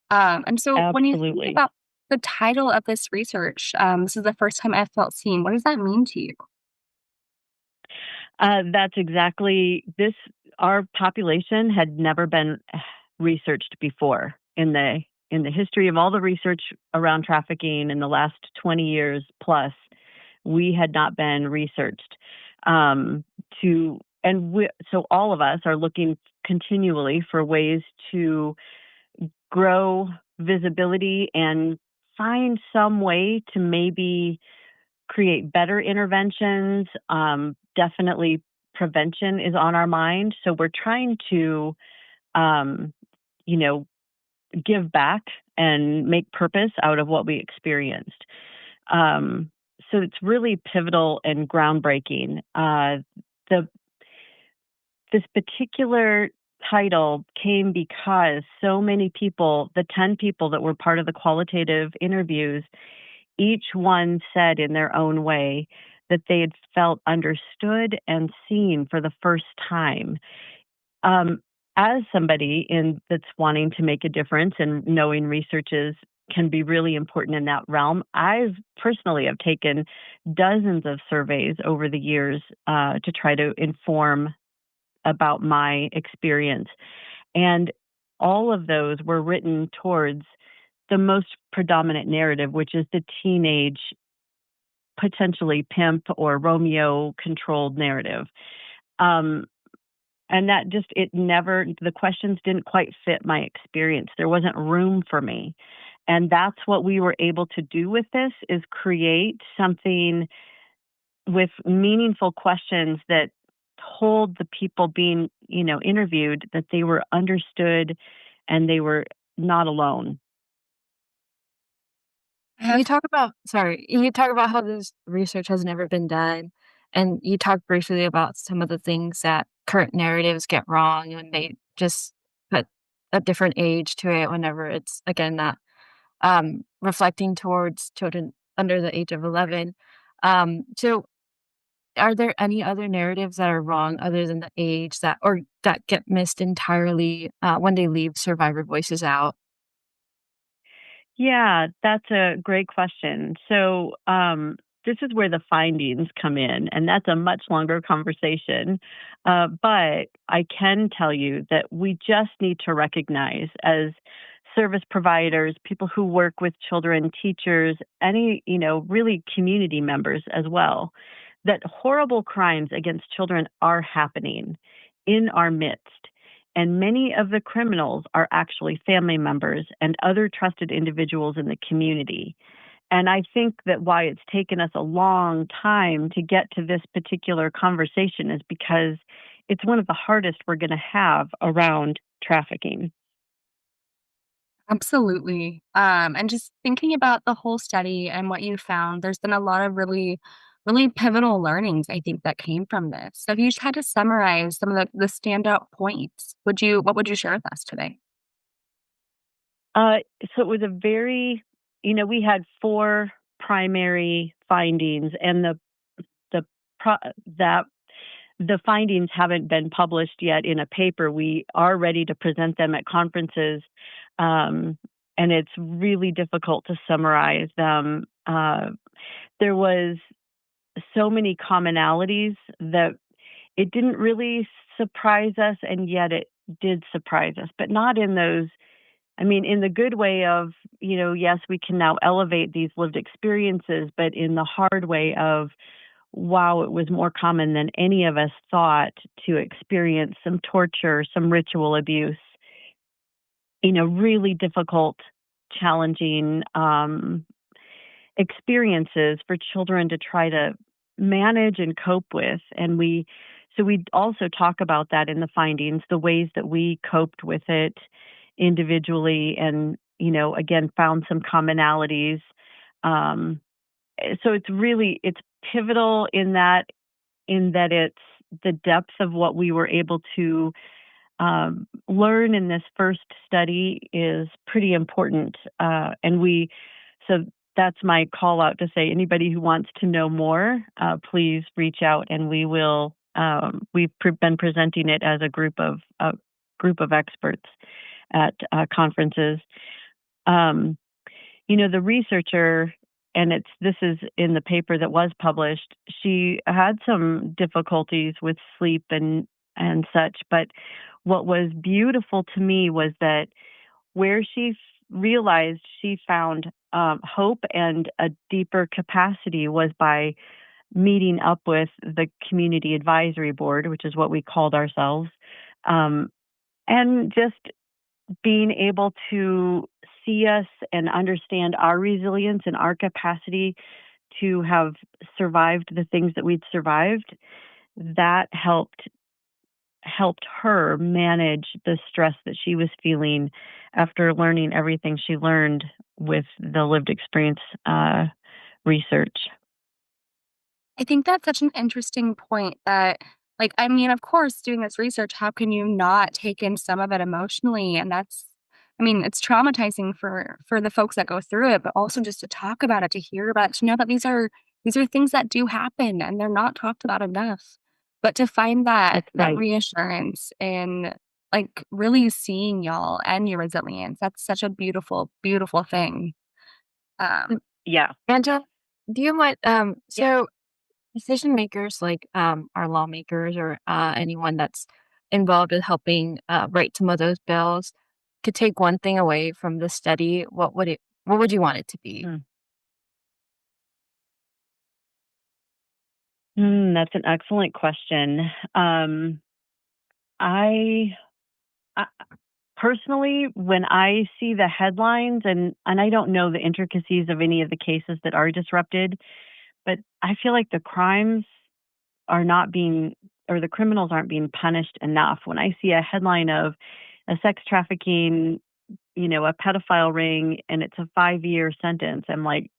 And so, when you think Absolutely. about the title of this research, this is the first time I've felt seen. What does that mean to you? That's exactly this. Our population had never been researched before in the history of all the research around trafficking in the last 20 years plus. We had not been researched so all of us are looking continually for ways to grow visibility and find some way to maybe create better interventions. Definitely prevention is on our mind. So we're trying to, you know, give back and make purpose out of what we experienced. So it's really pivotal and groundbreaking. This particular title came because so many people, the 10 people that were part of the qualitative interviews, each one said in their own way that they had felt understood and seen for the first time. As somebody that's wanting to make a difference and knowing researches can be really important in that realm, I've personally have taken dozens of surveys over the years to try to inform about my experience. And all of those were written towards the most predominant narrative, which is the teenage, potentially pimp or Romeo controlled narrative. And that the questions didn't quite fit my experience. There wasn't room for me. And that's what we were able to do with this, is create something with meaningful questions that told the people being, interviewed that they were understood and they were not alone. You talk about how this research has never been done, and you talked briefly about some of the things that current narratives get wrong when they just put a different age to it whenever it's, again, not reflecting towards children under the age of 11. So are there any other narratives that are wrong other than the age that get missed entirely when they leave survivor voices out? Yeah, that's a great question. So, this is where the findings come in, and that's a much longer conversation. But I can tell you that we just need to recognize as service providers, people who work with children, teachers, any, really community members as well, that horrible crimes against children are happening in our midst. And many of the criminals are actually family members and other trusted individuals in the community. And I think that why it's taken us a long time to get to this particular conversation is because it's one of the hardest we're going to have around trafficking. Absolutely. And just thinking about the whole study and what you found, there's been a lot of really, really pivotal learnings, I think, that came from this. So if you just had to summarize some of the standout points, what would you share with us today? Uh, so it was a very, we had four primary findings, and the pro- that the findings haven't been published yet in a paper. We are ready to present them at conferences, and it's really difficult to summarize them. There was so many commonalities that it didn't really surprise us, and yet it did surprise us, but not in those. I mean, in the good way of, yes, we can now elevate these lived experiences, but in the hard way of, wow, it was more common than any of us thought to experience some torture, some ritual abuse, really difficult, challenging experiences for children to try to manage and cope with. So we also talk about that in the findings, the ways that we coped with it individually, and, again, found some commonalities. So it's pivotal in that it's the depth of what we were able to learn in this first study is pretty important. So that's my call out to say, anybody who wants to know more, please reach out, and we will. Been presenting it as a group of experts at conferences. The researcher, and this is in the paper that was published. She had some difficulties with sleep and such, but what was beautiful to me was that where she realized she found hope and a deeper capacity was by meeting up with the community advisory board, which is what we called ourselves, and just being able to see us and understand our resilience and our capacity to have survived the things that we'd survived, that helped her manage the stress that she was feeling after learning everything she learned with the lived experience research. I think that's such an interesting point that, like, I mean, of course, doing this research, how can you not take in some of it emotionally? And it's traumatizing for the folks that go through it, but also just to talk about it, to hear about it, to know that these are things that do happen and they're not talked about enough. But to find That's that right. reassurance in, like, really seeing y'all and your resilience, that's such a beautiful, beautiful thing. Um, Yeah. Angela, do you mind? Yeah. So decision makers like our lawmakers or anyone that's involved in helping write some of those bills could take one thing away from the study. What would you want it to be? That's an excellent question. I, I personally, when I see the headlines, and I don't know the intricacies of any of the cases that are disrupted, but I feel like the crimes are not being, or the criminals aren't being punished enough. When I see a headline of a sex trafficking, a pedophile ring, and it's a 5-year sentence, I'm like,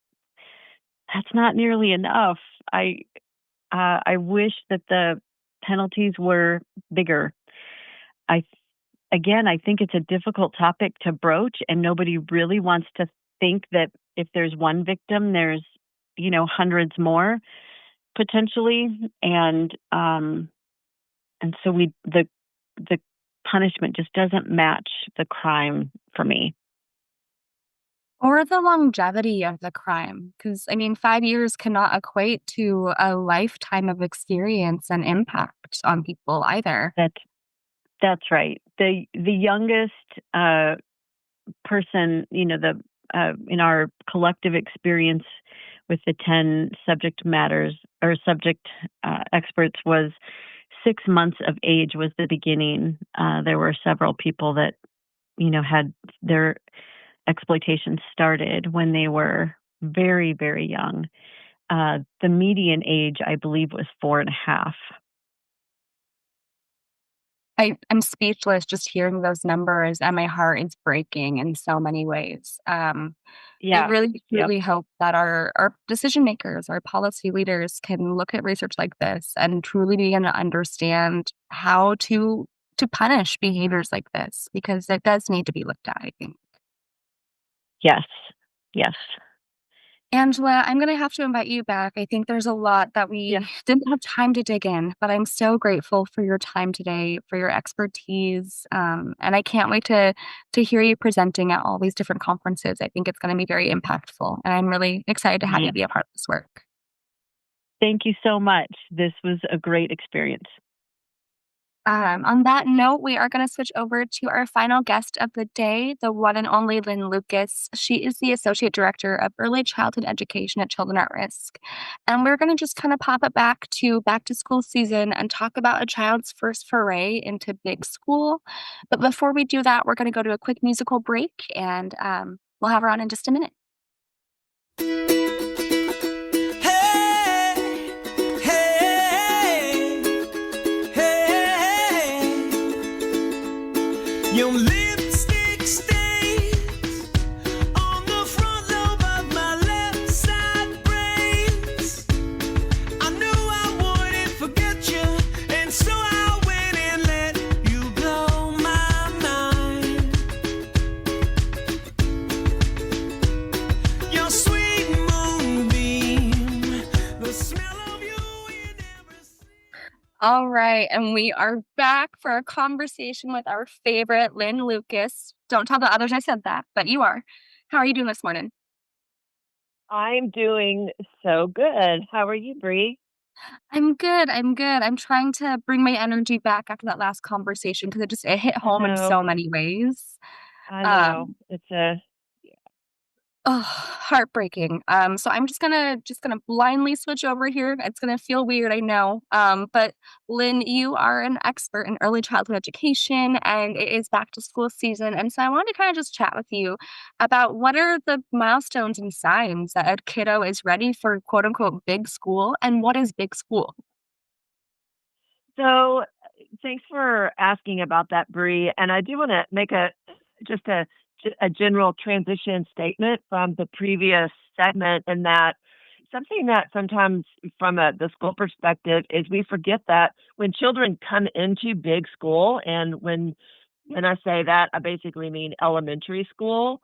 that's not nearly enough. I wish that the penalties were bigger. I Again, I think it's a difficult topic to broach, and nobody really wants to think that if there's one victim, there's hundreds more potentially, and so the punishment just doesn't match the crime for me. Or the longevity of the crime, because I mean, 5 years cannot equate to a lifetime of experience and impact on people either. That's right. The youngest person, the in our collective experience with the 10 subject matters or subject experts was 6 months of age was the beginning. There were several people that had their exploitation started when they were very, very young. The median age, I believe, was 4.5. I'm speechless just hearing those numbers, and my heart is breaking in so many ways. I Yeah. really Yep. truly hope that our decision makers, our policy leaders can look at research like this and truly begin to understand how to punish behaviors like this, because it does need to be looked at, I think. Yes. Yes. Angela, I'm gonna have to invite you back. I think there's a lot that Yeah. we didn't have time to dig in, but I'm so grateful for your time today, for your expertise, and I can't wait to hear you presenting at all these different conferences. I think it's gonna be very impactful, and I'm really excited to have you Yeah. be a part of this work. Thank you so much. This was a great experience. On that note, we are going to switch over to our final guest of the day, the one and only Lynn Lucas. She is the Associate Director of Early Childhood Education at Children at Risk. And we're going to just kind of pop it back to school season and talk about a child's first foray into big school. But before we do that, we're going to go to a quick musical break, and we'll have her on in just a minute. Your lipstick stains on the front lobe of my left side brains. I knew I wouldn't forget you, and so I went and let you blow my mind. Your sweet moonbeam, the smell of you in every sleep. All right, and we are back for a conversation with our favorite, Lynn Lucas. Don't tell the others I said that, but you are. How are you doing this morning? I'm doing so good. How are you, Bree? I'm good. I'm good. I'm trying to bring my energy back after that last conversation because it hit I home in know. so many ways. I know. Um, It's a oh, heartbreaking. So I'm just gonna blindly switch over here. It's gonna feel weird, I know. But Lynn, you are an expert in early childhood education, and it is back to school season. And so I wanted to kind of just chat with you about what are the milestones and signs that a kiddo is ready for quote unquote big school, and what is big school? so thanks for asking about that, Bree. And I do want to make just a general transition statement from the previous segment, and that something that sometimes from the school perspective is we forget that when children come into big school, and when I say that, I basically mean elementary school,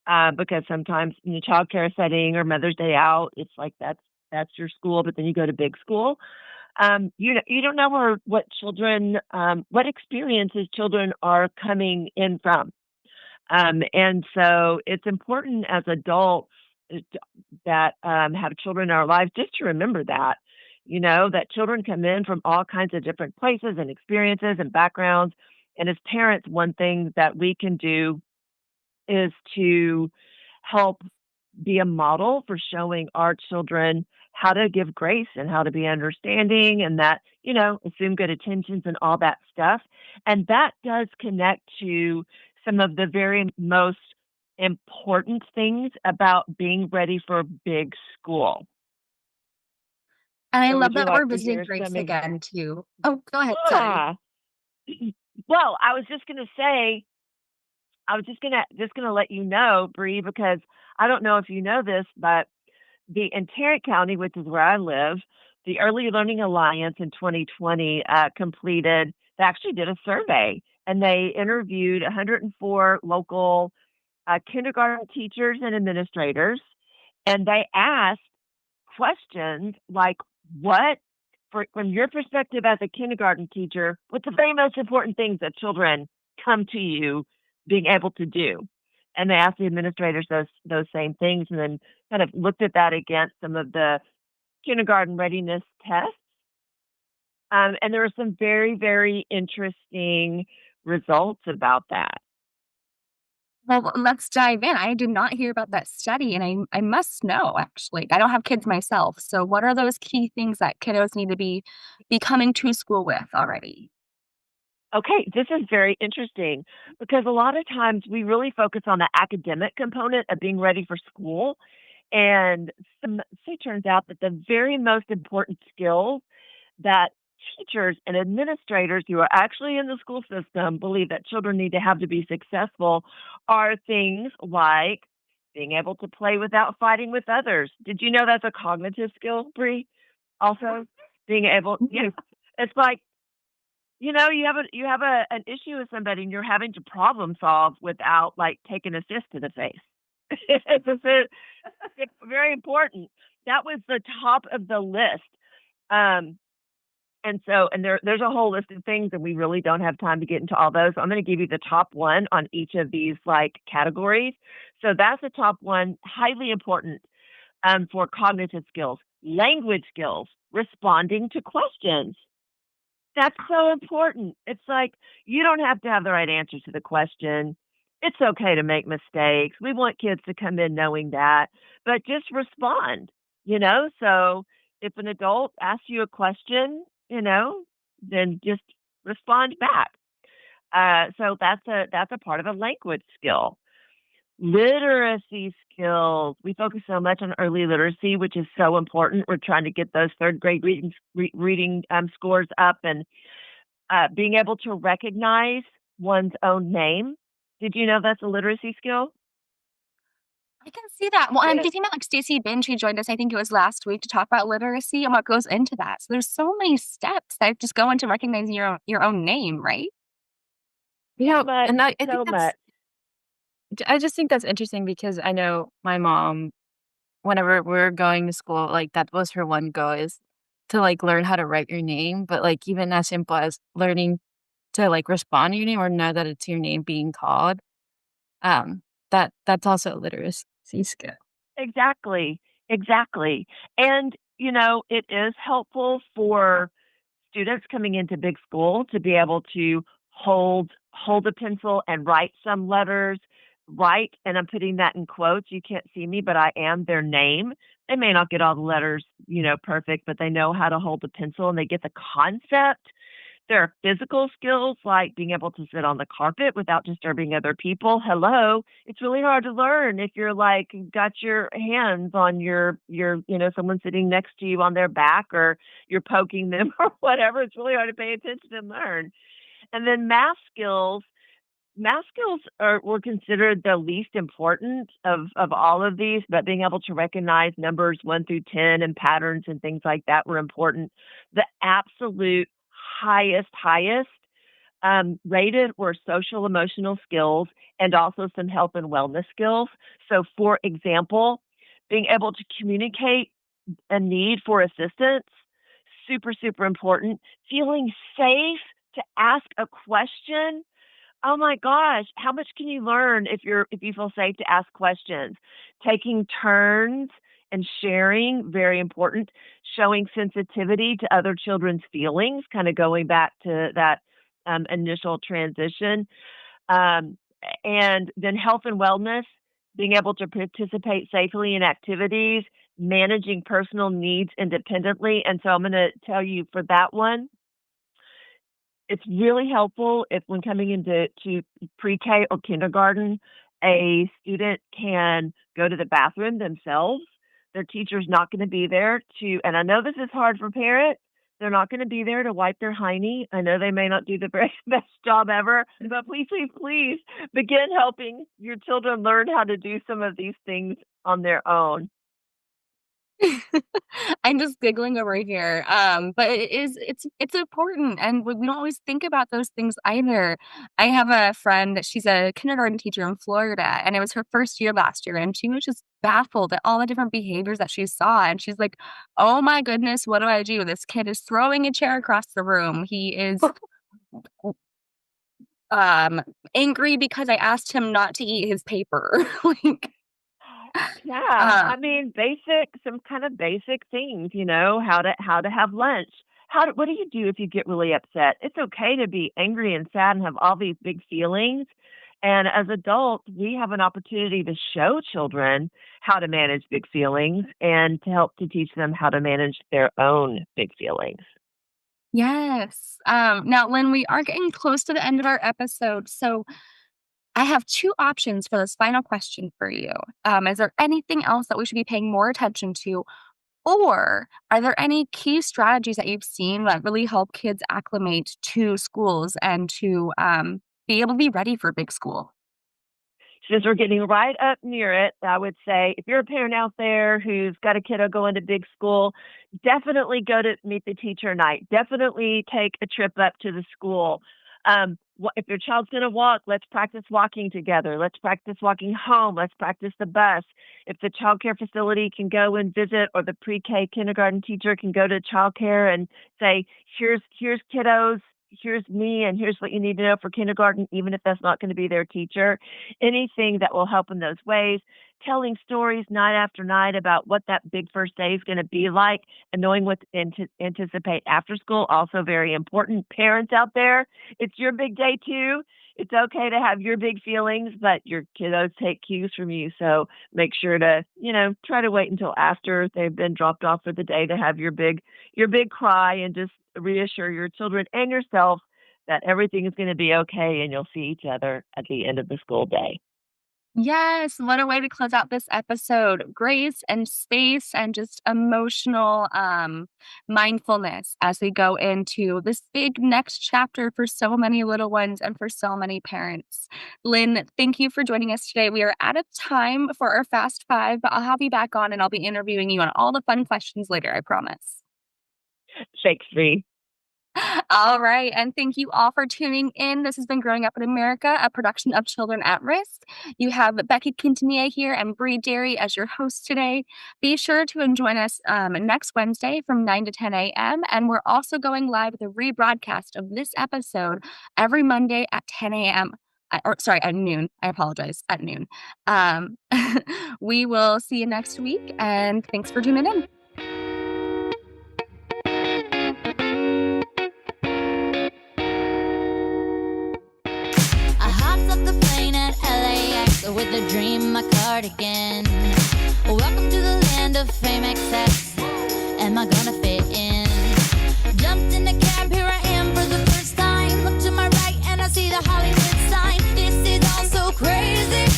because sometimes in the child care setting or Mother's Day out, it's like that's your school, but then you go to big school. You don't know what experiences children are coming in from. And so it's important as adults that have children in our lives just to remember that, that children come in from all kinds of different places and experiences and backgrounds. And as parents, one thing that we can do is to help be a model for showing our children how to give grace and how to be understanding, and that, assume good intentions and all that stuff. And that does connect to some of the very most important things about being ready for big school. And I So love would you that we're like to visiting hear Grace some again too. Oh, go ahead. Sorry. Ah, well, I was just gonna say, I was just gonna let you know, Bree, because I don't know if you know this, but in Tarrant County, which is where I live, the Early Learning Alliance in 2020 they actually did a survey, and they interviewed 104 local kindergarten teachers and administrators, and they asked questions like, from your perspective as a kindergarten teacher, what's the very most important things that children come to you being able to do? and they asked the administrators those same things, and then kind of looked at that against some of the kindergarten readiness tests. And there were some very, very interesting results about that. Well, let's dive in. I did not hear about that study, and I must know, actually. I don't have kids myself, so what are those key things that kiddos need to be coming to school with already? Okay, this is very interesting because a lot of times we really focus on the academic component of being ready for school. And it turns out that the very most important skills that teachers and administrators who are actually in the school system believe that children need to be successful are things like being able to play without fighting with others. Did you know that's a cognitive skill, Bree? Also, being able, it's like, you have an issue with somebody and you're having to problem solve without like taking a fist to the face. It's very important. That was the top of the list. And there's a whole list of things, and we really don't have time to get into all those. So I'm going to give you the top one on each of these like categories. So that's the top one, highly important for cognitive skills, language skills, responding to questions. That's so important. It's like you don't have to have the right answer to the question. It's okay to make mistakes. We want kids to come in knowing that, but just respond, So if an adult asks you a question, then just respond back. So that's a part of a language skill. Literacy skills. We focus so much on early literacy, which is so important. We're trying to get those third grade reading scores up, and being able to recognize one's own name. Did you know that's a literacy skill? I can see that. Well, I'm thinking about like Stacey Binge, who joined us, I think it was last week, to talk about literacy and what goes into that. So there's so many steps that just go into recognizing your own name, right? And I think So much. I just think that's interesting because I know my mom, whenever we're going to school, like that was her one goal is to like learn how to write your name, but like even as simple as learning to like respond to your name or know that it's your name being called. That's also a literacy skill. Exactly. Exactly. And, it is helpful for students coming into big school to be able to hold a pencil and write some letters, write, and I'm putting that in quotes. You can't see me, but I am their name. They may not get all the letters, perfect, but they know how to hold a pencil and they get the concept. There are physical skills like being able to sit on the carpet without disturbing other people. Hello. It's really hard to learn if you're like got your hands on your someone sitting next to you on their back or you're poking them or whatever. It's really hard to pay attention and learn. And then math skills were considered the least important of all of these, but being able to recognize numbers 1 through 10 and patterns and things like that were important. The absolute highest rated were social emotional skills and also some health and wellness skills. So for example, being able to communicate a need for assistance, super, super important. Feeling safe to ask a question. Oh my gosh, how much can you learn if you feel safe to ask questions? Taking turns and sharing, very important. Showing sensitivity to other children's feelings, kind of going back to that initial transition. And then health and wellness, being able to participate safely in activities, managing personal needs independently. And so I'm going to tell you for that one, it's really helpful if when coming into pre-K or kindergarten, a student can go to the bathroom themselves. Their teacher's not going to be there and I know this is hard for parents, they're not going to be there to wipe their hiney. I know they may not do the very best job ever, but please, please, please begin helping your children learn how to do some of these things on their own. I'm just giggling over here. But it's important, and we don't always think about those things either. I have a friend that she's a kindergarten teacher in Florida, and it was her first year last year, and she was just baffled at all the different behaviors that she saw, and she's like, "Oh my goodness, what do I do? This kid is throwing a chair across the room. He is um, angry because I asked him not to eat his paper. Like, Yeah, uh, I mean, some kind of basic things, how to have lunch. What do you do if you get really upset? It's okay to be angry and sad and have all these big feelings. And as adults, we have an opportunity to show children how to manage big feelings and to help to teach them how to manage their own big feelings. yes. Now, Lynn, we are getting close to the end of our episode, so I have 2 options for this final question for you. Is there anything else that we should be paying more attention to? Or are there any key strategies that you've seen that really help kids acclimate to schools and to be able to be ready for big school? Since we're getting right up near it, I would say if you're a parent out there who's got a kiddo going to big school, definitely go to meet the teacher night. Definitely take a trip up to the school. If your child's going to walk, let's practice walking together. Let's practice walking home. Let's practice the bus. If the child care facility can go and visit, or the pre-K kindergarten teacher can go to child care and say, here's kiddos, here's me, and here's what you need to know for kindergarten, even if that's not going to be their teacher. Anything that will help in those ways. Telling stories night after night about what that big first day is going to be like, and knowing what to anticipate after school, also very important. Parents out there, it's your big day too. It's okay to have your big feelings, but your kiddos take cues from you. So make sure to, try to wait until after they've been dropped off for the day to have your big cry, and just reassure your children and yourself that everything is going to be okay and you'll see each other at the end of the school day. Yes, what a way to close out this episode. Grace and space and just emotional mindfulness as we go into this big next chapter for so many little ones and for so many parents. Lynn, thank you for joining us today. We are out of time for our Fast Five, but I'll have you back on and I'll be interviewing you on all the fun questions later, I promise. Thanks, Bree. All right. And thank you all for tuning in. This has been Growing Up in America, a production of Children at Risk. You have Becky Quintanilla here and Derry as your hosts today. Be sure to join us next Wednesday from 9 to 10 a.m. And we're also going live with a rebroadcast of this episode every Monday at 10 a.m. At noon. I apologize, at noon. We will see you next week, and thanks for tuning in. With a dream, my cardigan. Welcome to the land of fame excess. Am I gonna fit in? Jumped in the cab, here I am for the first time. Look to my right and I see the Hollywood sign. This is all so crazy.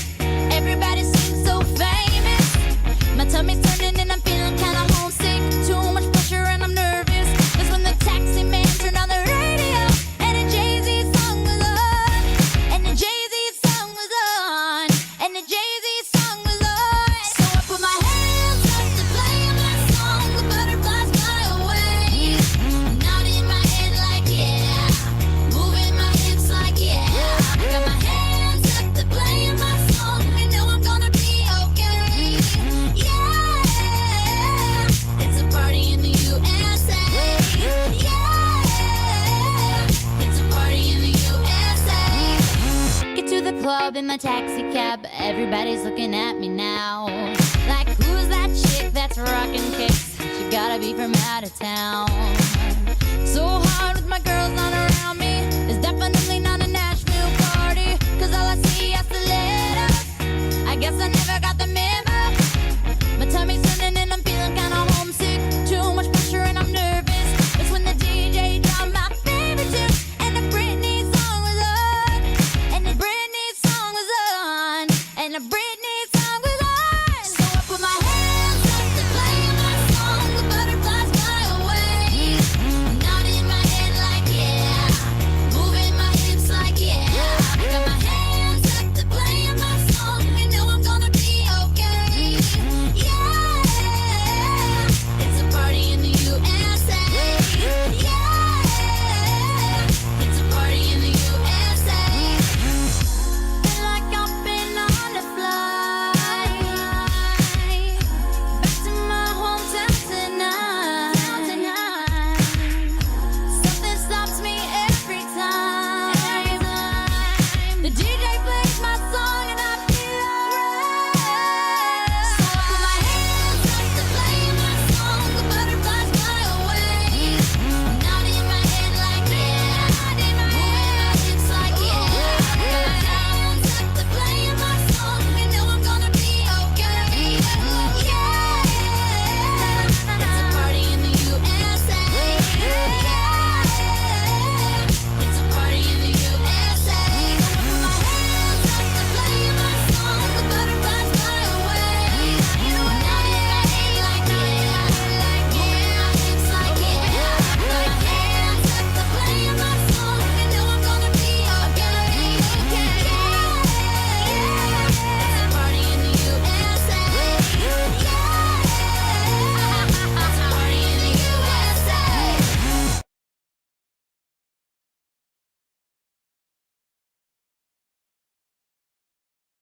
Everybody seems so famous. My tummy's turning and I'm feeling kinda homesick. Too much pressure and I'm nervous. That's when the taxi man turned on the radio and a Jay-Z song was on. And the Jay-Z song was on. And the Jay-Z song was on. So I put my hands up to play my song. The butterflies fly away. Nodding my head like yeah. Moving my hips like yeah. I got my hands up to play my song. I know I'm gonna be okay. Yeah. It's a party in the USA. Yeah. It's a party in the USA. Get to the club in my taxi cab. Everybody's looking at me now. Like, who's that chick that's rocking kicks? She gotta be from out of town. So hard with my girls on around me. It's definitely not a Nashville party. Cause all I see is the letters. I guess I never got the